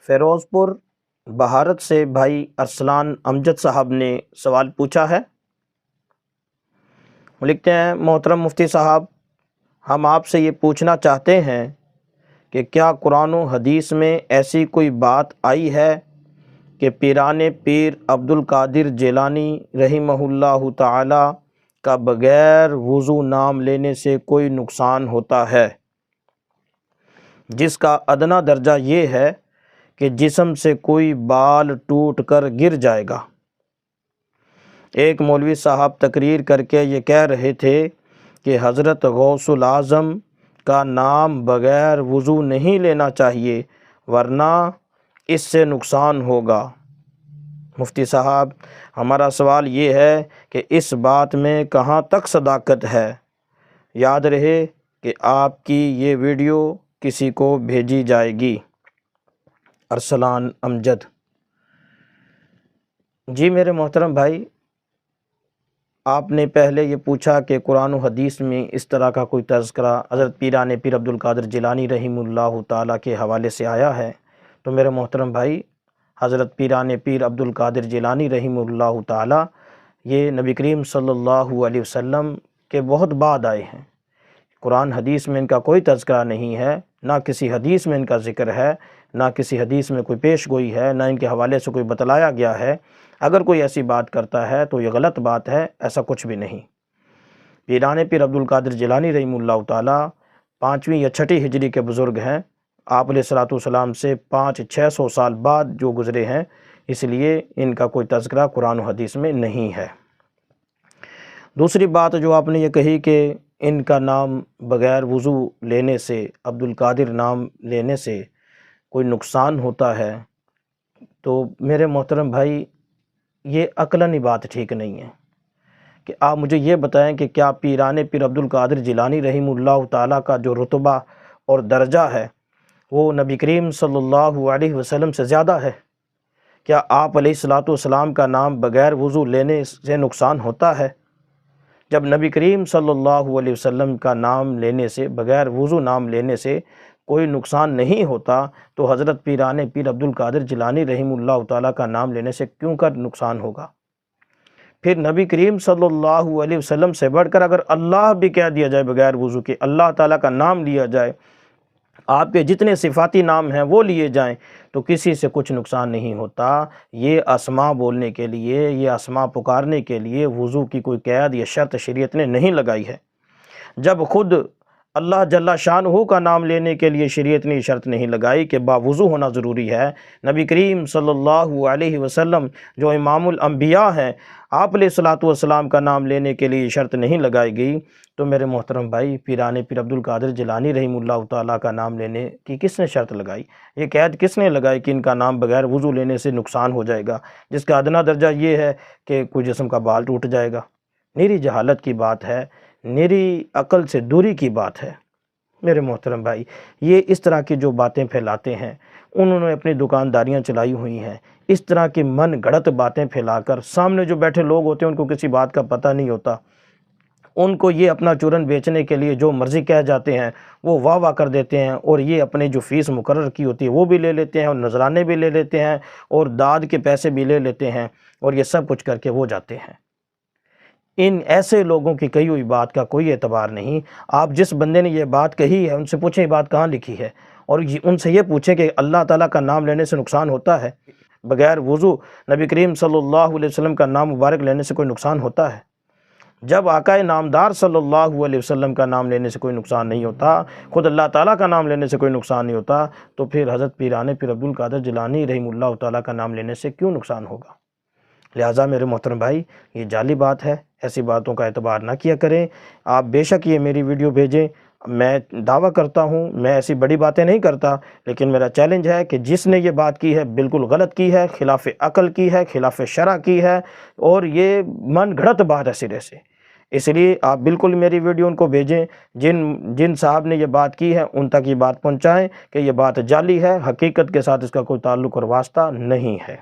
فیروز پور بہارت سے بھائی ارسلان امجد صاحب نے سوال پوچھا ہے۔ وہ لکھتے ہیں، محترم مفتی صاحب، ہم آپ سے یہ پوچھنا چاہتے ہیں کہ کیا قرآن و حدیث میں ایسی کوئی بات آئی ہے کہ پیران پیر عبد القادر جیلانی رحمہ اللہ تعالی کا بغیر وضو نام لینے سے کوئی نقصان ہوتا ہے، جس کا ادنا درجہ یہ ہے کہ جسم سے کوئی بال ٹوٹ کر گر جائے گا؟ ایک مولوی صاحب تقریر کر کے یہ کہہ رہے تھے کہ حضرت غوث العظم کا نام بغیر وضو نہیں لینا چاہیے ورنہ اس سے نقصان ہوگا۔ مفتی صاحب، ہمارا سوال یہ ہے کہ اس بات میں کہاں تک صداقت ہے؟ یاد رہے کہ آپ کی یہ ویڈیو کسی کو بھیجی جائے گی۔ ارسلان امجد۔ جی میرے محترم بھائی، آپ نے پہلے یہ پوچھا کہ قرآن و حدیث میں اس طرح کا کوئی تذکرہ حضرت پیران پیر عبد القادر جیلانی رحمہ اللہ تعالیٰ کے حوالے سے آیا ہے؟ تو میرے محترم بھائی، حضرت پیران پیر عبد القادر جیلانی رحمہ اللہ تعالیٰ یہ نبی کریم صلی اللہ علیہ وسلم کے بہت بعد آئے ہیں۔ قرآن حدیث میں ان کا کوئی تذکرہ نہیں ہے، نہ کسی حدیث میں ان کا ذکر ہے، نہ کسی حدیث میں کوئی پیش گوئی ہے، نہ ان کے حوالے سے کوئی بتلایا گیا ہے۔ اگر کوئی ایسی بات کرتا ہے تو یہ غلط بات ہے، ایسا کچھ بھی نہیں۔ پیران پیر عبد القادر جیلانی رحمہ اللہ تعالیٰ 5ویں یا 6ٹھی ہجری کے بزرگ ہیں۔ آپ علیہ الصلوۃ والسلام سے 500-600 سال بعد جو گزرے ہیں، اس لیے ان کا کوئی تذکرہ قرآن و حدیث میں نہیں ہے۔ دوسری بات جو آپ نے یہ کہی کہ ان کا نام بغیر وضو لینے سے، عبد القادر نام لینے سے کوئی نقصان ہوتا ہے، تو میرے محترم بھائی یہ عقلاً بات ٹھیک نہیں ہے کہ آپ مجھے یہ بتائیں کہ کیا پیران پیر عبد القادر جیلانی رحمہ اللہ تعالیٰ کا جو رتبہ اور درجہ ہے وہ نبی کریم صلی اللہ علیہ وسلم سے زیادہ ہے؟ کیا آپ علیہ الصلوۃ والسلام کا نام بغیر وضو لینے سے نقصان ہوتا ہے؟ جب نبی کریم صلی اللہ علیہ وسلم کا نام لینے سے، بغیر وضو نام لینے سے کوئی نقصان نہیں ہوتا، تو حضرت پیران پیر عبد القادر جیلانی رحمہ اللہ تعالیٰ کا نام لینے سے کیوں کر نقصان ہوگا؟ پھر نبی کریم صلی اللہ علیہ وسلم سے بڑھ کر اگر اللہ بھی کہہ دیا جائے بغیر وضو کے، اللہ تعالیٰ کا نام لیا جائے، آپ کے جتنے صفاتی نام ہیں وہ لیے جائیں، تو کسی سے کچھ نقصان نہیں ہوتا۔ یہ اسماء بولنے کے لیے، یہ اسماء پکارنے کے لیے وضو کی کوئی قید یا شرط شریعت نے نہیں لگائی ہے۔ جب خود اللہ جل شانہ کا نام لینے کے لیے شریعت نے شرط نہیں لگائی کہ باوضو ہونا ضروری ہے، نبی کریم صلی اللہ علیہ وسلم جو امام الانبیاء ہیں، آپ علیہ الصلوۃ والسلام کا نام لینے کے لیے شرط نہیں لگائی گئی، تو میرے محترم بھائی پیران پیر عبد القادر جیلانی رحمہ اللہ تعالیٰ کا نام لینے کی کس نے شرط لگائی؟ یہ قید کس نے لگائی کہ ان کا نام بغیر وضو لینے سے نقصان ہو جائے گا، جس کا ادنا درجہ یہ ہے کہ کوئی جسم کا بال ٹوٹ جائے گا؟ میری جہالت کی بات ہے، میری عقل سے دوری کی بات ہے۔ میرے محترم بھائی، یہ اس طرح کی جو باتیں پھیلاتے ہیں، انہوں نے اپنی دکانداریاں چلائی ہوئی ہیں، اس طرح کی من گھڑت باتیں پھیلا کر سامنے جو بیٹھے لوگ ہوتے ہیں ان کو کسی بات کا پتہ نہیں ہوتا، ان کو یہ اپنا چورن بیچنے کے لیے جو مرضی کہہ جاتے ہیں وہ واہ واہ کر دیتے ہیں، اور یہ اپنے جو فیس مقرر کی ہوتی ہے وہ بھی لے لیتے ہیں، اور نذرانے بھی لے لیتے ہیں، اور داد کے پیسے بھی لے لیتے ہیں، اور یہ سب کچھ کر کے وہ جاتے ہیں۔ ان ایسے لوگوں کی کہی ہوئی بات کا کوئی اعتبار نہیں۔ آپ جس بندے نے یہ بات کہی ہے ان سے پوچھیں یہ بات کہاں لکھی ہے، اور ان سے یہ پوچھیں کہ اللہ تعالیٰ کا نام لینے سے نقصان ہوتا ہے؟ بغیر وضو نبی کریم صلی اللہ علیہ وسلم کا نام مبارک لینے سے کوئی نقصان ہوتا ہے؟ جب آقا نامدار صلی اللہ علیہ وسلم کا نام لینے سے کوئی نقصان نہیں ہوتا، خود اللہ تعالیٰ کا نام لینے سے کوئی نقصان نہیں ہوتا، تو پھر حضرت پیران پیر عبد القادر جیلانی رحمہ اللہ تعالیٰ کا نام لینے سے کیوں نقصان ہوگا؟ لہٰذا میرے محترم بھائی، یہ جعلی بات ہے، ایسی باتوں کا اعتبار نہ کیا کریں۔ آپ بے شک یہ میری ویڈیو بھیجیں، میں دعویٰ کرتا ہوں میں ایسی بڑی باتیں نہیں کرتا، لیکن میرا چیلنج ہے کہ جس نے یہ بات کی ہے بالکل غلط کی ہے، خلاف عقل کی ہے، خلاف شرع کی ہے، اور یہ من گھڑت بات ہے سرے سے۔ اس لیے آپ بالکل میری ویڈیو ان کو بھیجیں، جن صاحب نے یہ بات کی ہے ان تک یہ بات پہنچائیں کہ یہ بات جعلی ہے، حقیقت کے ساتھ اس کا کوئی تعلق اور واسطہ نہیں ہے۔